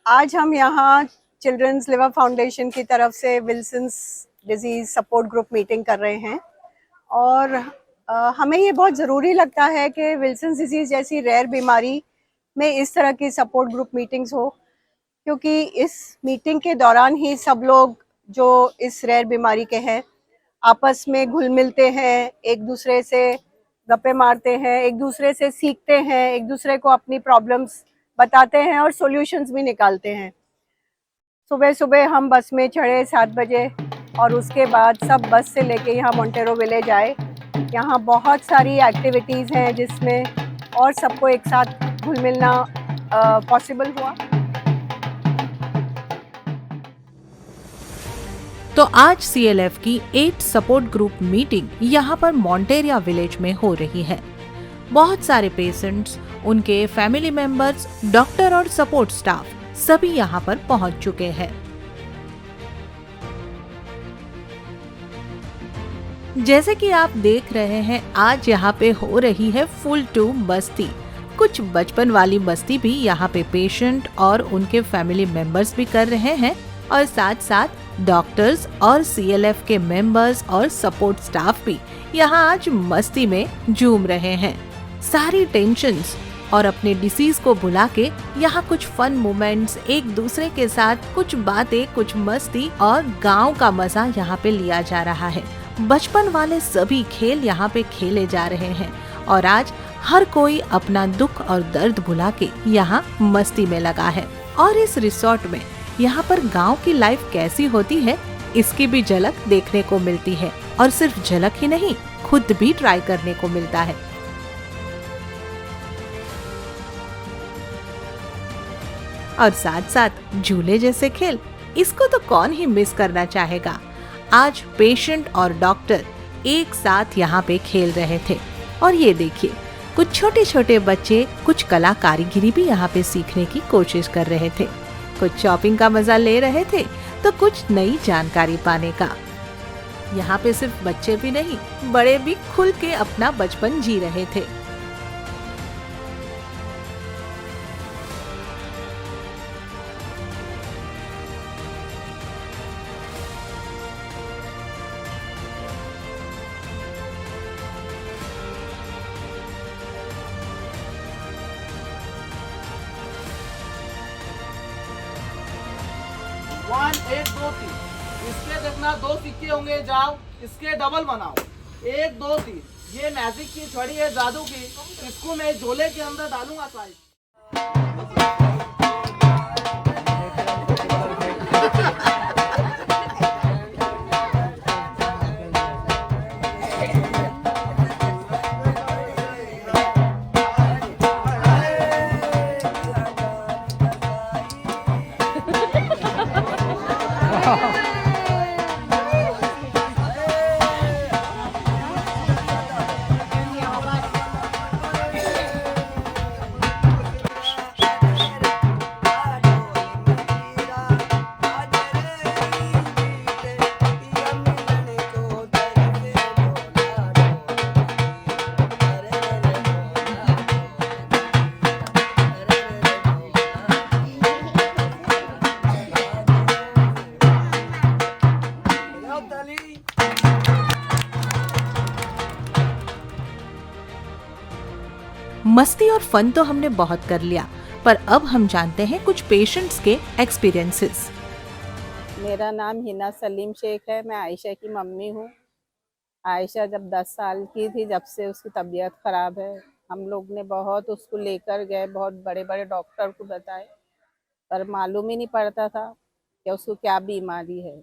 आज हम यहाँ चिल्ड्रंस लिवर फाउंडेशन की तरफ से Wilson's disease support group meeting कर रहे हैं और हमें ये बहुत ज़रूरी लगता है कि विल्सन्स डिजीज़ जैसी रेयर बीमारी में इस तरह की सपोर्ट ग्रुप मीटिंग्स हो, क्योंकि इस मीटिंग के दौरान ही सब लोग जो इस रेयर बीमारी के हैं आपस में घुल मिलते हैं, एक दूसरे से गप्पे मारते हैं, एक दूसरे से सीखते हैं, एक दूसरे को अपनी प्रॉब्लम्स बताते हैं और सॉल्यूशंस भी निकालते हैं। सुबह सुबह हम बस में चढ़े 7 बजे और उसके बाद सब बस से लेके यहाँ मोंटेरो विलेज आए। यहाँ बहुत सारी एक्टिविटीज़ हैं जिसमें और सबको एक साथ घुल मिलना पॉसिबल हुआ। तो आज CLF की 8 सपोर्ट ग्रुप मीटिंग यहाँ पर मॉन्टेरिया विलेज में हो रही है। बहुत सारे पेशेंट्स, उनके फैमिली मेंबर्स, डॉक्टर और सपोर्ट स्टाफ सभी यहाँ पर पहुँच चुके हैं। जैसे कि आप देख रहे हैं, आज यहाँ पे हो रही है फुल टू मस्ती। कुछ बचपन वाली मस्ती भी यहाँ पे पेशेंट और उनके फैमिली मेंबर्स भी कर रहे हैं और साथ साथ डॉक्टर्स और CLF के मेंबर्स और सपोर्ट स्टाफ भी यहाँ आज मस्ती में झूम रहे हैं। सारी टेंशन्स और अपने डिसीज को भुला के यहाँ कुछ फन मोमेंट्स, एक दूसरे के साथ कुछ बातें, कुछ मस्ती और गांव का मजा यहाँ पे लिया जा रहा है। बचपन वाले सभी खेल यहाँ पे खेले जा रहे हैं और आज हर कोई अपना दुख और दर्द भुला के यहाँ मस्ती में लगा है। और इस रिसोर्ट में यहाँ पर गांव की लाइफ कैसी होती है, इसकी भी झलक देखने को मिलती है और सिर्फ झलक ही नहीं, खुद भी ट्राई करने को मिलता है। और साथ साथ झूले जैसे खेल, इसको तो कौन ही मिस करना चाहेगा। आज पेशेंट और डॉक्टर एक साथ यहाँ पे खेल रहे थे और ये देखिए, कुछ छोटे छोटे बच्चे कुछ कला कारीगिरी भी यहाँ पे सीखने की कोशिश कर रहे थे। कुछ शॉपिंग का मजा ले रहे थे तो कुछ नई जानकारी पाने का। यहाँ पे सिर्फ बच्चे भी नहीं, बड़े भी खुल के अपना बचपन जी रहे थे। वन, 1, 2, 3। इसके देखना 2 सिक्के होंगे, जाओ इसके डबल बनाओ। 1, 2, 3। ये मैजिक की छड़ी है, जादू की। इसको मैं झोले के अंदर डालूंगा साइड। मस्ती और फन तो हमने बहुत कर लिया, पर अब हम जानते हैं कुछ पेशेंट्स के एक्सपीरियंसेस। मेरा नाम हिना सलीम शेख है। मैं आयशा की मम्मी हूँ। आयशा जब 10 साल की थी, जब से उसकी तबीयत ख़राब है। हम लोग ने बहुत उसको लेकर गए, बहुत बड़े बड़े डॉक्टर को बताए, पर मालूम ही नहीं पड़ता था कि उसको क्या बीमारी है।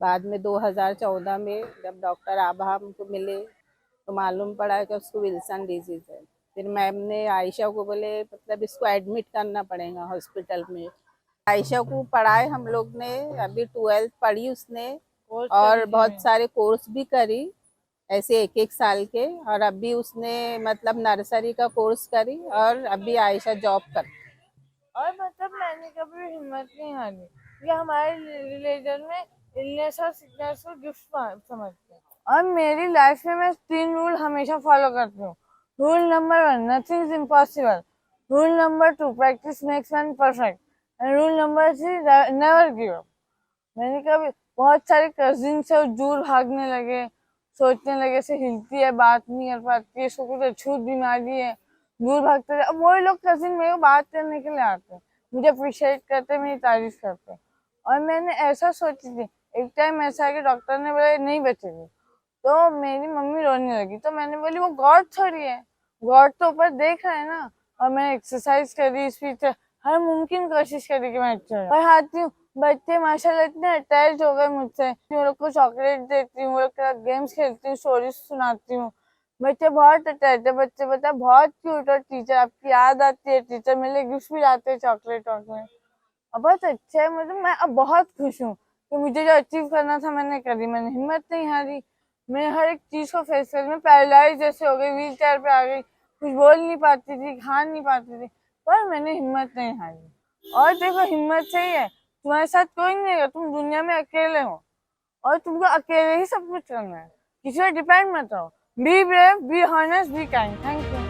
बाद में 2014 में जब डॉक्टर आभा हमको मिले तो मालूम पड़ा कि उसको विल्सन डिजीज़ है। फिर मैम ने आयशा को बोले मतलब इसको एडमिट करना पड़ेगा हॉस्पिटल में। आयशा को पढ़ाए हम लोग ने, अभी 12th पढ़ी उसने और बहुत सारे कोर्स भी करी ऐसे 1-1 साल के। और अभी उसने मतलब नर्सरी का कोर्स करी और अभी आयशा जॉब कर। और मतलब मैंने कभी हिम्मत नहीं हारी। ये हमारे रिलीजन में इलनेस और सिकनेस को गिफ्ट समझते हैं। और मेरी लाइफ में मैं 3 रूल हमेशा फॉलो करती हूँ। Rule number 1, nothing is impossible. Rule number 2, practice makes man perfect. Rule number 3, never give up. मैंने कभी बहुत सारे कजिन से दूर भागने लगे, सोचने लगे से हिलती है, बात नहीं कर पाती है, इसको कुछ अछूत बीमारी है, दूर भागते रहे। अब वही लोग कजिन मेरे को बात करने के लिए आते हैं, मुझे अप्रिशिएट करते हैं, मेरी तारीफ करते हैं। और मैंने ऐसा सोची थी, एक टाइम ऐसा है कि डॉक्टर ने बोला नहीं बचेगी, तो मेरी मम्मी रोने लगी। तो मैंने बोली वो गॉड थोड़ी है, गॉड तो ऊपर देख रहा है ना। और मैंने एक्सरसाइज करी, स्पीच, हर मुमकिन कोशिश करी कि मैं अच्छा और आती हूँ। बच्चे माशाल्लाह इतने अटैच हो गए मुझसे, वो लोग को चॉकलेट देती हूँ, वो लोग के साथ गेम्स खेलती हूँ, स्टोरीज सुनाती हूँ। बच्चे बहुत अटैच है, बच्चे बता बहुत क्यूट। और टीचर आपकी याद आती है, टीचर मेरे गिफ्ट भी लाते हैं, चॉकलेट वॉकलेट। और बहुत अच्छे है, मतलब मैं अब बहुत खुश हूँ कि मुझे जो अचीव करना था मैंने करी, मैंने हिम्मत नहीं हारी। मैं हर एक चीज को फेस कर, मैं पैरालाइज जैसे हो गई, व्हील चेयर पे आ गई, कुछ बोल नहीं पाती थी, खा नहीं पाती थी, पर मैंने हिम्मत नहीं हारी। और देखो हिम्मत से ही है, तुम्हारे साथ कोई नहीं है, तुम दुनिया में अकेले हो और तुमको अकेले ही सब कुछ करना है, किसी पर डिपेंड मत हो। Be brave, be honest, be kind. Thank you.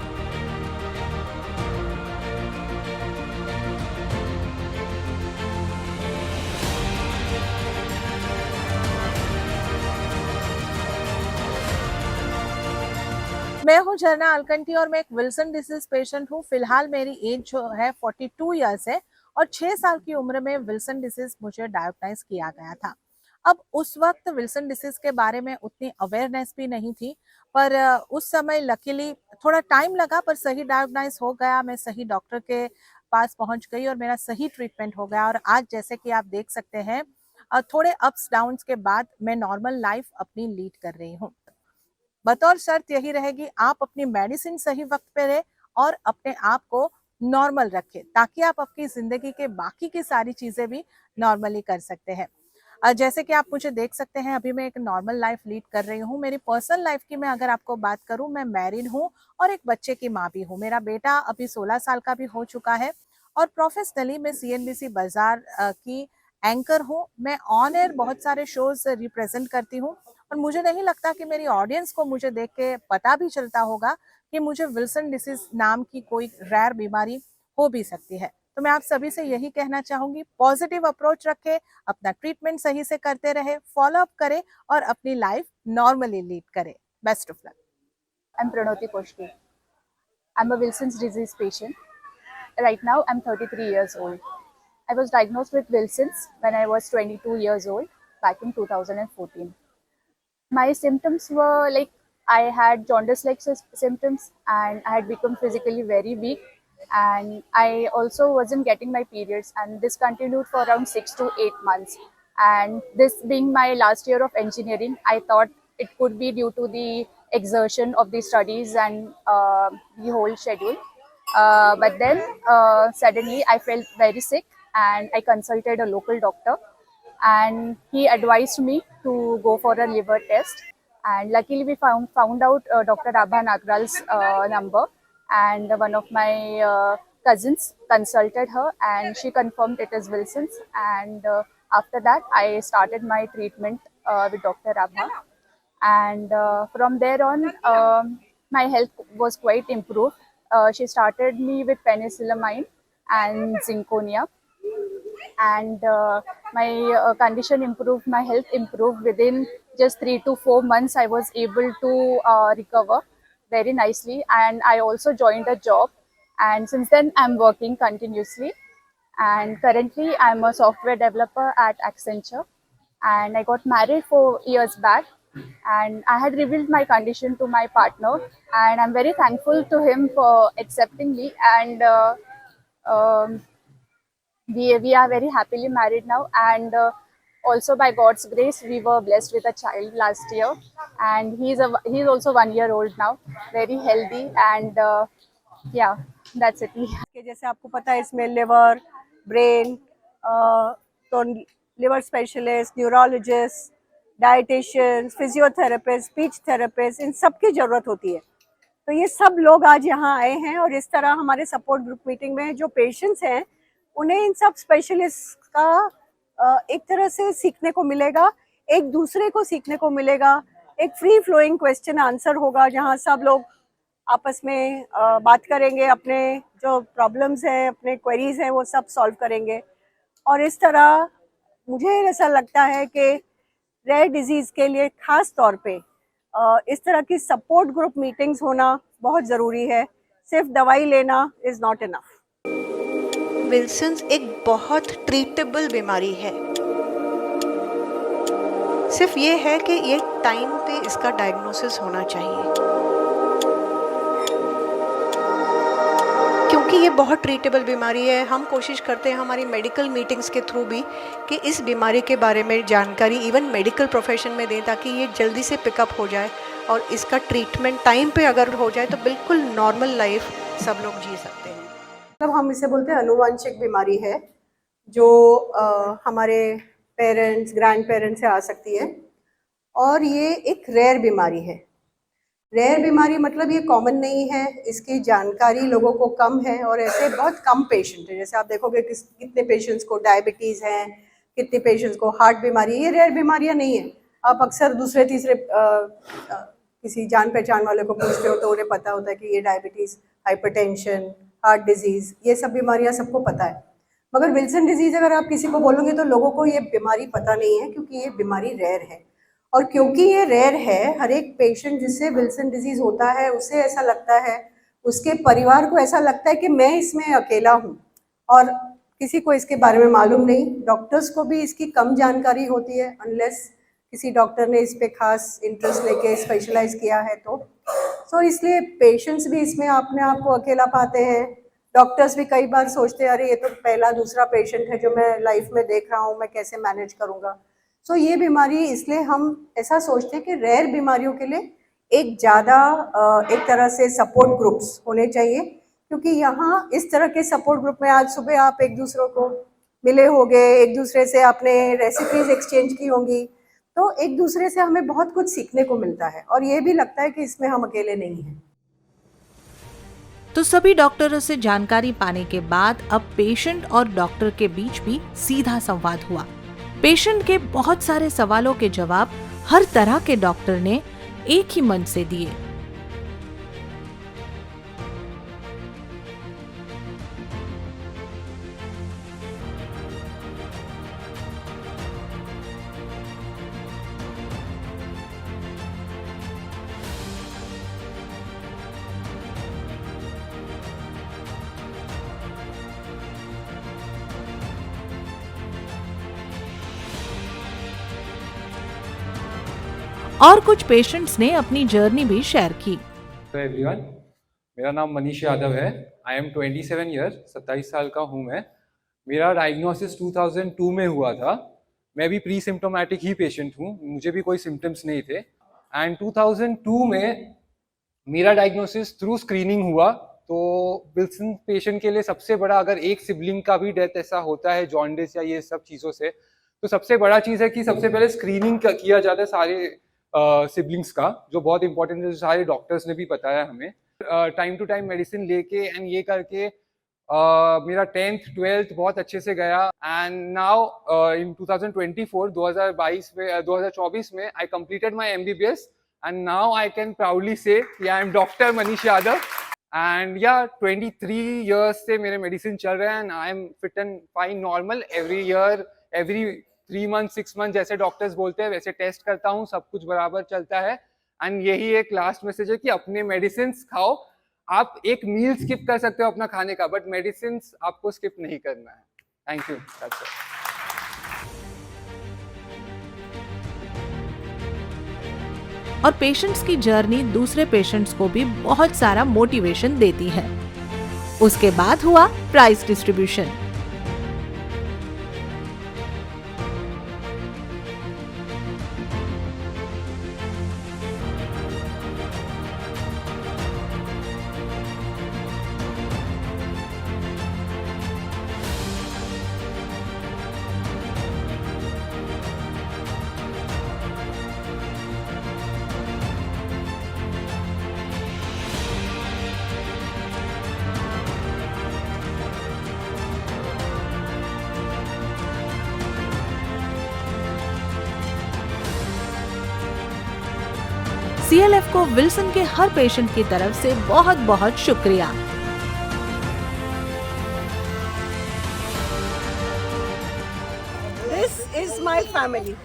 मैं हूं झरना अलकंटी और मैं एक विल्सन डिसीज पेशेंट हूं। फिलहाल मेरी एज जो है 42 इयर्स है और 6 साल की उम्र में विल्सन डिसीज मुझे डायग्नोज किया गया था। अब उस वक्त विल्सन डिसीज के बारे में उतनी अवेयरनेस भी नहीं थी, पर उस समय लकीली थोड़ा टाइम लगा, पर सही डायग्नोज हो गया। मैं सही डॉक्टर के पास पहुंच गई और मेरा सही ट्रीटमेंट हो गया। और आज जैसे कि आप देख सकते हैं, थोड़े अप्स डाउन्स के बाद मैं नॉर्मल लाइफ अपनी लीड कर रही हूँ। बतौर शर्त यही रहेगी, आप अपनी मेडिसिन सही वक्त पे लें और अपने आप को नॉर्मल रखें, ताकि आप अपनी जिंदगी के बाकी की सारी चीजें भी नॉर्मली कर सकते हैं। जैसे कि आप मुझे देख सकते हैं, अभी मैं एक नॉर्मल लाइफ लीड कर रही हूँ। मेरी पर्सनल लाइफ की मैं अगर आपको बात करूँ, मैं मैरिड हूँ और एक बच्चे की माँ भी हूँ। मेरा बेटा अभी 16 साल का भी हो चुका है और प्रोफेशनली मैं CNBC बाजार की एंकर हूँ। मैं ऑन एयर बहुत सारे शोज रिप्रेजेंट करती हूँ और मुझे नहीं लगता कि मेरी ऑडियंस को मुझे देख के पता भी चलता होगा कि मुझे विल्सन डिसीज नाम की कोई रेयर बीमारी हो भी सकती है। तो मैं आप सभी से यही कहना चाहूंगी, पॉजिटिव अप्रोच रखें, अपना ट्रीटमेंट सही से करते रहे, फॉलो अप करें और अपनी लाइफ नॉर्मली लीड करें। Best of luck. I'm Pranoti Koshki. I'm a Wilson's disease patient. Right now, I'm 33 years old. I was diagnosed with Wilson's when I was 22 years old back in 2014. My symptoms were like I had jaundice-like symptoms and I had become physically very weak, and I also wasn't getting my periods, and this continued for around 6 to 8 months. And this being my last year of engineering, I thought it could be due to the exertion of the studies and the whole schedule. But then suddenly I felt very sick and I consulted a local doctor, and he advised me to go for a liver test. And luckily we found out Dr. Abha Nagral's number, and one of my cousins consulted her and she confirmed it is Wilson's. And after that I started my treatment with Dr. Abha, and from there on my health was quite improved. She started me with penicillamine and zinconia, and my condition improved, my health improved. Within just 3 to 4 months I was able to recover very nicely, and I also joined a job, and since then I'm working continuously. And currently I'm a software developer at Accenture, and I got married 4 years back, and I had revealed my condition to my partner, and I'm very thankful to him for accepting me. And um, we are very happily married now, and also by God's grace we were blessed with a child last year, and he's also 1 year old now, very healthy. And yeah, that's it. कि जैसे आपको पता है इसमें liver, brain, तो liver specialist, neurologist, dietitian, physiotherapist, speech therapist, इन सब की ज़रूरत होती है। तो ये सब लोग आज यहाँ आए हैं और इस तरह हमारे सपोर्ट ग्रुप मीटिंग में जो पेशेंट्स हैं उन्हें इन सब स्पेशलिस्ट का एक तरह से सीखने को मिलेगा, एक दूसरे को सीखने को मिलेगा। एक फ्री फ्लोइंग क्वेश्चन आंसर होगा जहाँ सब लोग आपस में बात करेंगे, अपने जो प्रॉब्लम्स हैं, अपने क्वेरीज हैं वो सब सॉल्व करेंगे। और इस तरह मुझे ऐसा लगता है कि रेयर डिजीज़ के लिए ख़ास तौर पे इस तरह की सपोर्ट ग्रुप मीटिंग्स होना बहुत ज़रूरी है। सिर्फ दवाई लेना इज़ नॉट इनफ। विल्सन्स एक बहुत ट्रीटेबल बीमारी है। सिर्फ ये है कि ये टाइम पे इसका डायग्नोसिस होना चाहिए, क्योंकि ये बहुत ट्रीटेबल बीमारी है। हम कोशिश करते हैं हमारी मेडिकल मीटिंग्स के थ्रू भी कि इस बीमारी के बारे में जानकारी इवन मेडिकल प्रोफेशन में दें, ताकि ये जल्दी से पिकअप हो जाए और इसका ट्रीटमेंट टाइम पे अगर हो जाए तो बिल्कुल नॉर्मल लाइफ सब लोग जी सकते हैं। मतलब हम इसे बोलते हैं अनुवांशिक बीमारी है, जो हमारे पेरेंट्स ग्रैंड पेरेंट्स से आ सकती है, और ये एक रेयर बीमारी है। रेयर बीमारी मतलब ये कॉमन नहीं है, इसकी जानकारी लोगों को कम है, और ऐसे बहुत कम पेशेंट हैं। जैसे आप देखोगे कितने पेशेंट्स को डायबिटीज़ हैं, कितने पेशेंट्स को हार्ट बीमारी है। ये रेयर बीमारियां नहीं है। आप अक्सर दूसरे तीसरे किसी जान पहचान वाले को पूछते हो तो उन्हें पता होता है कि ये डायबिटीज़, हाइपरटेंशन, हार्ट डिजीज़, ये सब बीमारियां सबको पता है। मगर विल्सन डिजीज़ अगर आप किसी को बोलोगे तो लोगों को ये बीमारी पता नहीं है, क्योंकि ये बीमारी रेयर है। और क्योंकि ये रेयर है, हर एक पेशेंट जिससे विल्सन डिजीज़ होता है उसे ऐसा लगता है, उसके परिवार को ऐसा लगता है कि मैं इसमें अकेला हूँ, और किसी को इसके बारे में मालूम नहीं। डॉक्टर्स को भी इसकी कम जानकारी होती है, अनलेस किसी डॉक्टर ने इस पे खास इंटरेस्ट लेके स्पेशलाइज किया है तो इसलिए पेशेंट्स भी इसमें अपने आप को अकेला पाते हैं। डॉक्टर्स भी कई बार सोचते हैं अरे ये तो पहला दूसरा पेशेंट है जो मैं लाइफ में देख रहा हूँ, मैं कैसे मैनेज करूँगा। ये बीमारी इसलिए हम ऐसा सोचते हैं कि रेयर बीमारियों के लिए एक ज़्यादा एक तरह से सपोर्ट ग्रुप्स होने चाहिए, क्योंकि यहाँ इस तरह के सपोर्ट ग्रुप में आज सुबह आप एक दूसरों को मिले होंगे, एक दूसरे से आपने रेसिपीज एक्सचेंज की होंगी, तो एक दूसरे से हमें बहुत कुछ सीखने को मिलता है, और ये भी लगता है कि इसमें हम अकेले नहीं हैं। तो सभी डॉक्टरों से जानकारी पाने के बाद अब पेशेंट और डॉक्टर के बीच भी सीधा संवाद हुआ। पेशेंट के बहुत सारे सवालों के जवाब हर तरह के डॉक्टर ने एक ही मन से दिए। और कुछ पेशेंट्स ने अपनी जर्नी भी शेयर की। हेलो एवरीवन, मेरा नाम मनीष यादव है। आई एम 27 ईयर्स, 27 साल का हूँ मैं। मेरा डायग्नोसिस 2002 में हुआ था। मैं भी प्री सिम्टोमेटिक ही पेशेंट हूँ, मुझे भी कोई सिम्टम्स नहीं थे। एंड 2002 में मेरा डायग्नोसिस थ्रू स्क्रीनिंग हुआ। तो विल्सन पेशेंट के लिए सबसे बड़ा, अगर एक सिबलिंग का भी डेथ ऐसा होता है जॉन्डिस या ये सब चीज़ों से, तो सबसे बड़ा चीज़ है कि सबसे पहले स्क्रीनिंग किया जाता है सारे सिबलिंग्स का, जो बहुत इंपॉर्टेंट है, सारे डॉक्टर्स ने भी बताया हमें। टाइम टू टाइम मेडिसिन लेके एंड ये करके मेरा 10th 12th बहुत अच्छे से गया। एंड नाउ इन 2024 में I completed my MBBS and now I can proudly से I am doctor Manish Yadav. And या 23 years से मेरे मेडिसिन चल रहे हैं and I am fit and fine normal. Every year, every 3 months 6 months जैसे डॉक्टर्स बोलते हैं वैसे टेस्ट करता हूँ, सब कुछ बराबर चलता है। एंड यही एक लास्ट मैसेज है कि अपने मेडिसिन खाओ। आप एक मील स्किप कर सकते हो अपना खाने का, बट मेडिसिन आपको स्किप नहीं करना है। Thank you. और पेशेंट्स की जर्नी दूसरे पेशेंट्स को भी बहुत सारा मोटिवेशन देती है। उसके बाद हुआ प्राइस डिस्ट्रीब्यूशन। CLF को विल्सन के हर पेशेंट की तरफ से बहुत बहुत शुक्रिया। is my family.